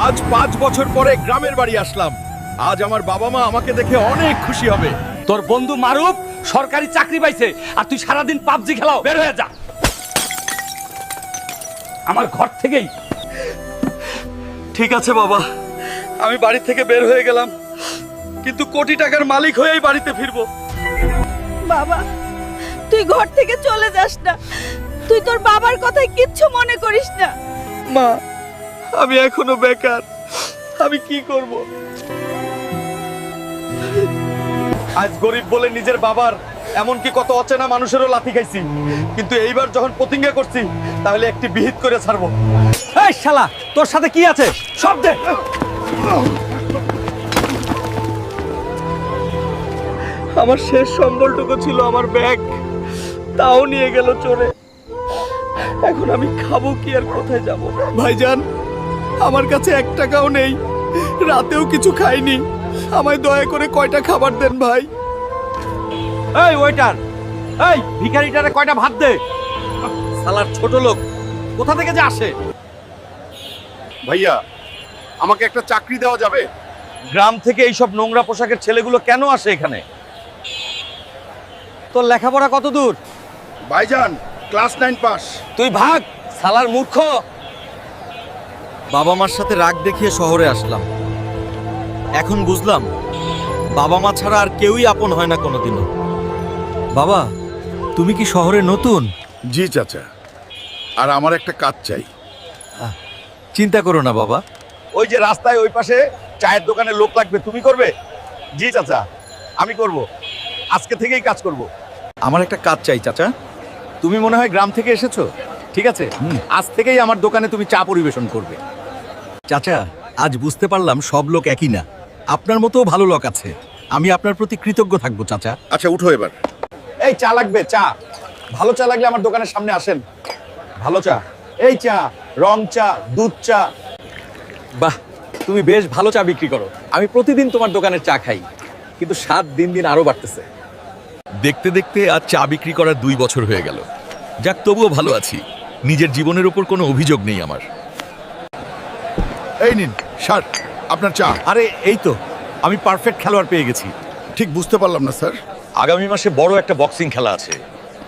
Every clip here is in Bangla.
আজ 5 বছর পরে গ্রামের বাড়ি আসলাম। আজ আমার বাবা মা আমাকে দেখে অনেক খুশি হবে। তোর বন্ধু মারুফ সরকারি চাকরি পাইছে আর তুই সারাদিন পাবজি খেলাও। বের হয়ে যা আমার ঘর থেকেই। ঠিক আছে বাবা, আমি বাড়ি থেকে বের হয়ে গেলাম, কিন্তু কোটি টাকার মালিক হয়েই বাড়িতে ফিরবো। বাবা, তুই ঘর থেকে চলে যাস না। তুই তোর বাবার কথায় কিচ্ছু মনে করিস না। মা, আমি এখনো বেকার, আমি কি করব? আজ গরিব বলে নিজের বাবার, এমনকি কত অচেনা মানুষেরও লাথি খাইছি, কিন্তু এইবার যখন প্রতিজ্ঞা করছি তাহলে একটি বিহিত করে ছাড়বো। এই শালা, তোর সাথে কি আছে সব দে। আমার শেষ সম্বলটুকু ছিল আমার ব্যাগ, তাও নিয়ে গেল চোরে। এখন আমি খাবো কি আর কোথায় যাব? ভাইজান, আমার কাছে 1 টাকাও নেই, রাতেও কিছু খাইনি, আমায় দয়া করে কয়টা খাবার দেন ভাই। এই ওয়েটার, এই ভিখারিটারে কয়টা ভাত দে। শালার ছোট লোক কোথা থেকে যে আসে। ভাইয়া, আমাকে একটা চাকরি দেওয়া যাবে? গ্রাম থেকে এইসব নোংরা পোশাকের ছেলেগুলো কেন আসে এখানে? তোর লেখাপড়া কত দূর? ভাইজান, ক্লাস 9 পাস। তুই ভাগ শালার মূর্খ। বাবা মার সাথে রাগ দেখিয়ে শহরে আসলাম। এখন বুঝলাম বাবা মা ছাড়া আর কেউই আপন হয় না কোনোদিনও। বাবা, তুমি কি শহরে নতুন? জি চাচা, আর আমার একটা কাজ চাই। চিন্তা করো না বাবা, ওই যে রাস্তায় ওই পাশে চায়ের দোকানে লোক লাগবে, তুমি করবে? জি চাচা, আমি করব, আজকে থেকেই কাজ করব। আমার একটা কাজ চাই চাচা। তুমি মনে হয় গ্রাম থেকে এসেছো, ঠিক আছে? আজ থেকেই আমার দোকানে তুমি চা পরিবেশন করবে। চাচা, আজ বুঝতে পারলাম সব লোক একই না, আপনার মতোও ভালো লোক আছে। আমি আপনার প্রতি কৃতজ্ঞ থাকবো চাচা। আচ্ছা, উঠো এবার। এই চা লাগবে, চা। ভালো চা লাগলে আমার দোকানের সামনে আসেন। ভালো চা, এই চা, রং চা, দুধ চা। বাহ, তুমি বেশ ভালো চা বিক্রি করো। আমি প্রতিদিন তোমার দোকানের চা খাই, কিন্তু স্বাদ দিন দিন আরো বাড়তেছে। দেখতে দেখতে আজ চা বিক্রি করার 2 বছর হয়ে গেল। যাক, তবুও ভালো আছি। নিজের জীবনের উপর কোনো অভিযোগ নেই আমার। এই নিন স্যার, আপনার চা। আরে এই তো, আমি পারফেক্ট খেলোয়াড় পেয়ে গেছি। ঠিক বুঝতে পারলাম না স্যার। আগামী মাসে বড় একটা বক্সিং খেলা আছে,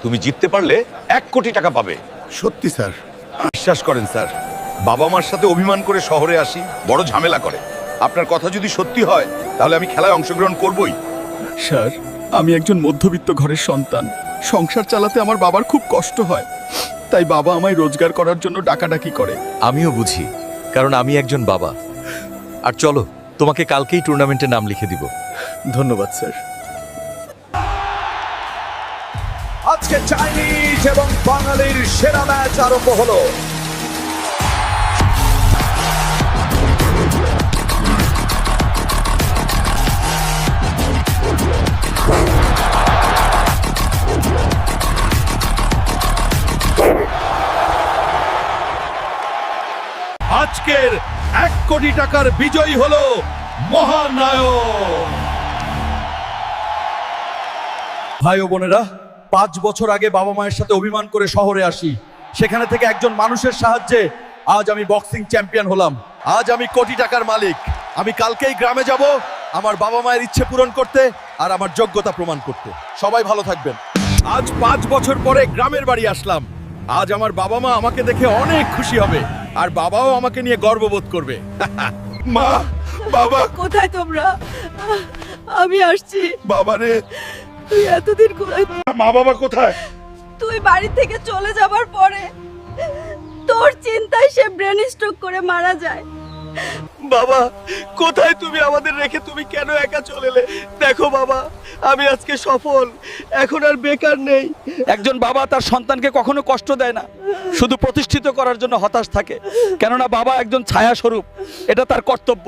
তুমি জিততে পারলে 1 কোটি টাকা পাবে। সত্যি স্যার? বিশ্বাস করেন স্যার, বাবা মার সাথে অভিমান করে শহরে আসি, বড় ঝামেলা করে। আপনার কথা যদি সত্যি হয় তাহলে আমি খেলায় অংশগ্রহণ করবই। স্যার, আমি একজন মধ্যবিত্ত ঘরের সন্তান। সংসার চালাতে আমার বাবার খুব কষ্ট হয়, তাই বাবা আমায় রোজগার করার জন্য ডাকাডাকি করে। আমিও বুঝি, কারণ আমি একজন বাবা। আর চলো, তোমাকে কালকেই টুর্নামেন্টে নাম লিখে দিব। ধন্যবাদ স্যার। আজকে চাইনিজ এবং বাঙালির সেরা ম্যাচ আরম্ভ হলো। আজকের 1 কোটি টাকার বিজয়ী হলো মহানায়ক। ভাই ও বোনেরা, 5 বছর আগে বাবা মায়ের সাথে অভিমান করে শহরে আসি। সেখানে থেকে একজন মানুষের সাহায্যে আজ আমি বক্সিং চ্যাম্পিয়ন হলাম। আজ আমি কোটি টাকার মালিক। আমি কালকেই গ্রামে যাব আমার বাবা মায়ের ইচ্ছে পূরণ করতে আর আমার যোগ্যতা প্রমাণ করতে। সবাই ভালো থাকবেন। আজ 5 বছর পরে গ্রামের বাড়ি আসলাম। আজ আমার বাবা মা আমাকে দেখে অনেক খুশি হবে, আর বাবাও আমাকে নিয়ে গর্ববোধ করবে। মা, বাবা, কোথায় তোমরা? আমি আসছি। বাবারে। তুই এতদিন কোথায়? মা বাবা কোথায়? তুই বাড়ি থেকে চলে যাবার পরে তোর চিন্তায় সে ব্রেন স্ট্রোক করে মারা যায়। বাবা, কোথায় তুমি আমাদের রেখে তুমি কেন একা চলে এলে? দেখো বাবা, আমি আজকে সফল, এখন আর বেকার নেই। একজন বাবা তার সন্তানকে কখনো কষ্ট দেয় না, শুধু প্রতিষ্ঠিত করার জন্য হতাশ থাকে। কেননা বাবা একজন ছায়া স্বরূপ, এটা তার কর্তব্য।